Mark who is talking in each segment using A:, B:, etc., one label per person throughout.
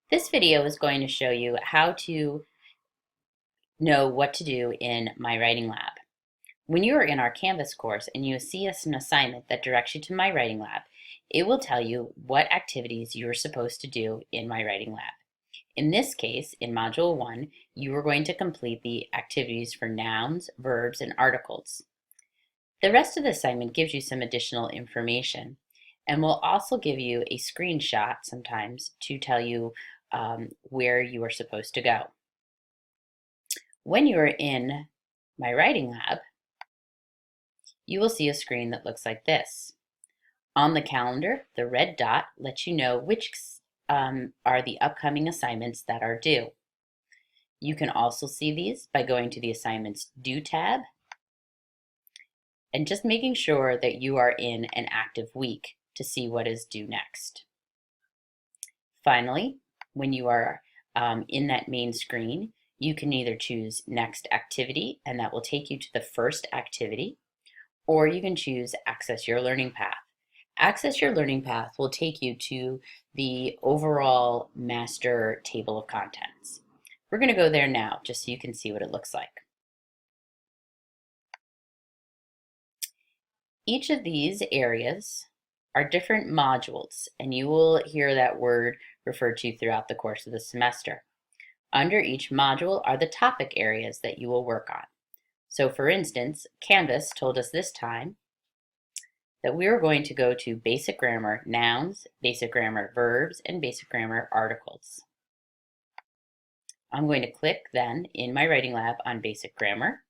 A: This video is going to show you how to know what to do in MyWritingLab. When you are in our Canvas course and you see an assignment that directs you to MyWritingLab, it will tell you what activities you are supposed to do in MyWritingLab. In this case, in Module 1, you are going to complete the activities for nouns, verbs, and articles. The rest of the assignment gives you some additional information and will also give you a screenshot sometimes to tell you where you are supposed to go. When you are in MyWritingLab, you will see a screen that looks like this. On the calendar, the red dot lets you know which are the upcoming assignments that are due. You can also see these by going to the Assignments Due tab and just making sure that you are in an active week to see what is due next. Finally, when you are in that main screen, you can either choose Next Activity, and that will take you to the first activity, or you can choose Access Your Learning Path. Access Your Learning Path will take you to the overall master table of contents. We're going to go there now just so you can see what it looks like. Each of these areas are different modules, and you will hear that word referred to throughout the course of the semester. Under each module are the topic areas that you will work on. So for instance, Canvas told us this time that we are going to go to Basic Grammar Nouns, Basic Grammar Verbs, and Basic Grammar Articles. I'm going to click then in MyWritingLab on Basic Grammar,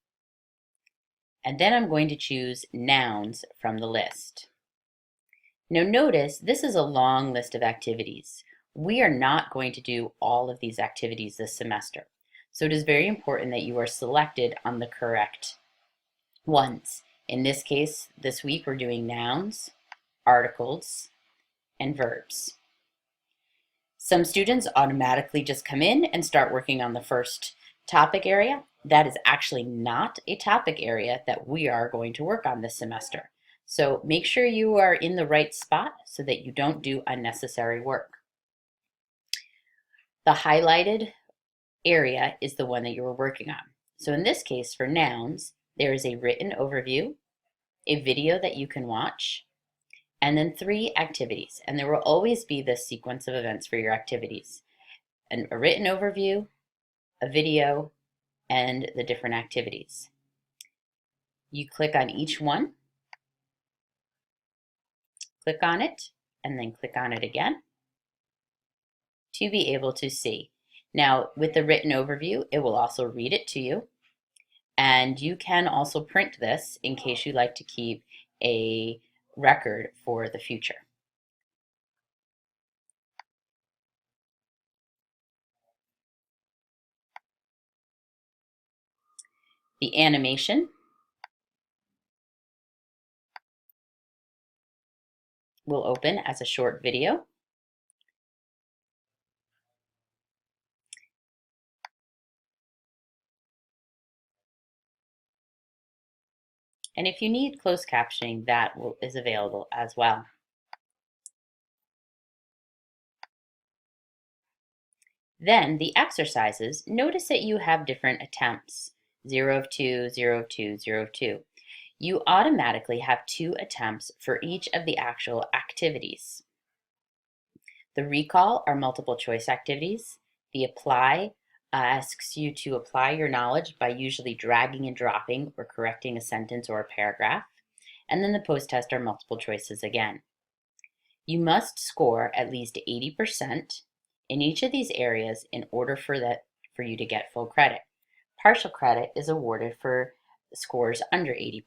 A: and then I'm going to choose Nouns from the list. Now notice this is a long list of activities. We are not going to do all of these activities this semester, so it is very important that you are selected on the correct ones. In this case, this week we're doing nouns, articles, and verbs. Some students automatically just come in and start working on the first topic area. That is actually not a topic area that we are going to work on this semester. So make sure you are in the right spot so that you don't do unnecessary work. The highlighted area is the one that you are working on. So in this case, for nouns, there is a written overview, a video that you can watch, and then 3 activities. And there will always be this sequence of events for your activities. A written overview, a video, and the different activities. You click on each one, click on it, and then click on it again to be able to see. Now, with the written overview, it will also read it to you, and you can also print this in case you like to keep a record for the future. The animation will open as a short video. And if you need closed captioning, that is available as well. Then the exercises, notice that you have different attempts, 0 of 2, 0 of 2, 0 of 2. You automatically have 2 attempts for each of the actual activities. The recall are multiple choice activities. The apply asks you to apply your knowledge by usually dragging and dropping or correcting a sentence or a paragraph. And then the post-test are multiple choices again. You must score at least 80% in each of these areas in order for you to get full credit. Partial credit is awarded for scores under 80%.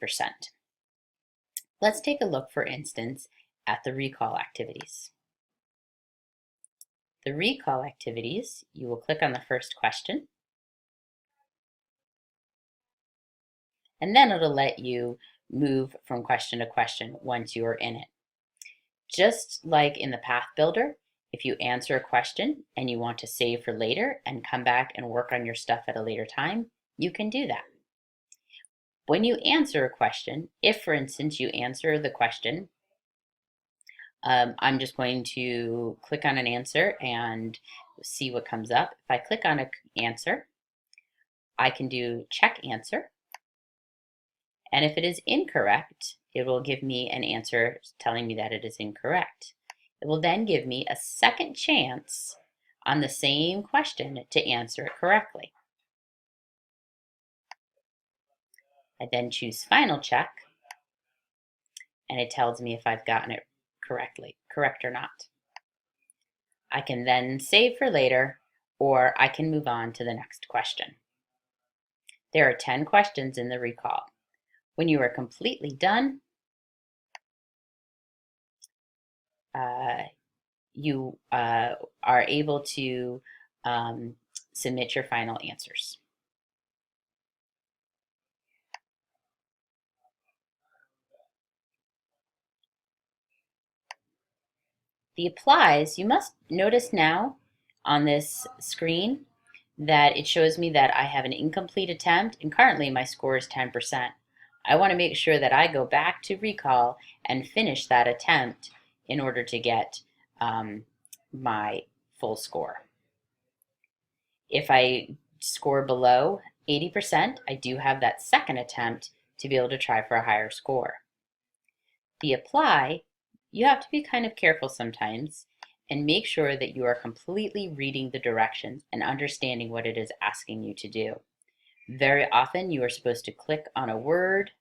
A: Let's take a look, for instance, at the recall activities. The recall activities, you will click on the first question, and then it'll let you move from question to question once you are in it. Just like in the Path Builder, if you answer a question and you want to save for later and come back and work on your stuff at a later time, you can do that. When you answer a question, if for instance you answer the question, I'm just going to click on an answer, and see what comes up. If I click on an answer, I can do check answer. And if it is incorrect, it will give me an answer telling me that it is incorrect. It will then give me a second chance on the same question to answer it correctly. I then choose final check, and it tells me if I've gotten it correct or not. I can then save for later, or I can move on to the next question. There are 10 questions in the recall. When you are completely done, you are able to submit your final answers. The applies, you must notice now on this screen that it shows me that I have an incomplete attempt, and currently my score is 10%. I want to make sure that I go back to recall and finish that attempt in order to get my full score. If I score below 80%, I do have that second attempt to be able to try for a higher score. The apply, you have to be kind of careful sometimes and make sure that you are completely reading the directions and understanding what it is asking you to do. Very often you are supposed to click on a word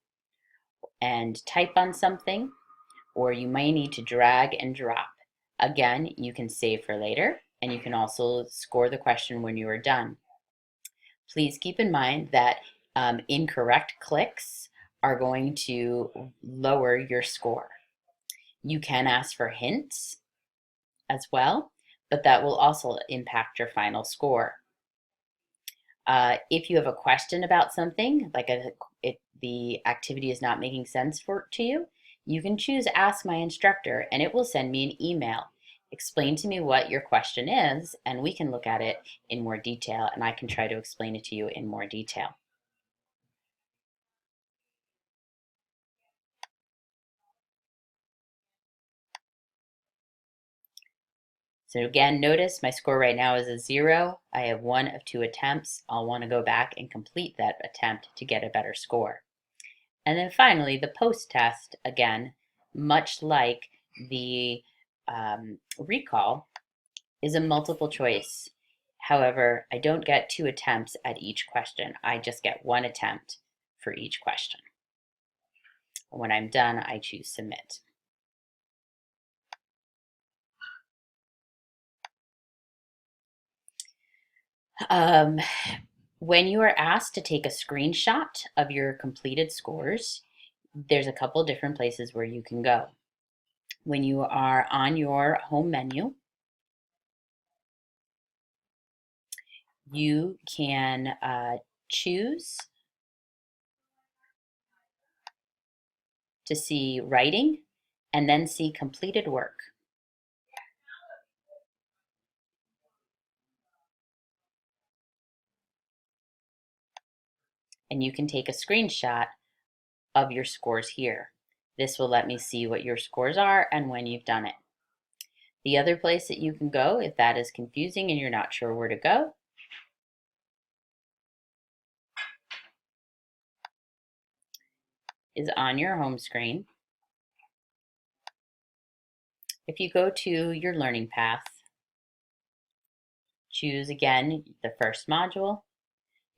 A: and type on something, or you may need to drag and drop. Again, you can save for later, and you can also score the question when you are done. Please keep in mind that incorrect clicks are going to lower your score. You can ask for hints as well, but that will also impact your final score. If you have a question about something, like the activity is not making sense to you, you can choose Ask My Instructor, and it will send me an email. Explain to me what your question is, and we can look at it in more detail, and I can try to explain it to you in more detail. So again, notice my score right now is a 0. I have 1 of 2 attempts. I'll want to go back and complete that attempt to get a better score. And then finally, the post-test, again, much like the recall, is a multiple choice. However, I don't get 2 attempts at each question. I just get 1 attempt for each question. When I'm done, I choose Submit. When you are asked to take a screenshot of your completed scores, there's a couple different places where you can go. When you are on your home menu, you can choose to see writing and then see completed work. And you can take a screenshot of your scores here. This will let me see what your scores are and when you've done it. The other place that you can go, if that is confusing and you're not sure where to go, is on your home screen. If you go to your learning path, choose again the first module.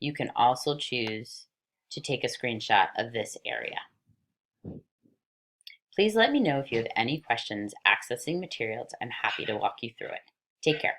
A: You can also choose to take a screenshot of this area. Please let me know if you have any questions accessing materials. I'm happy to walk you through it. Take care.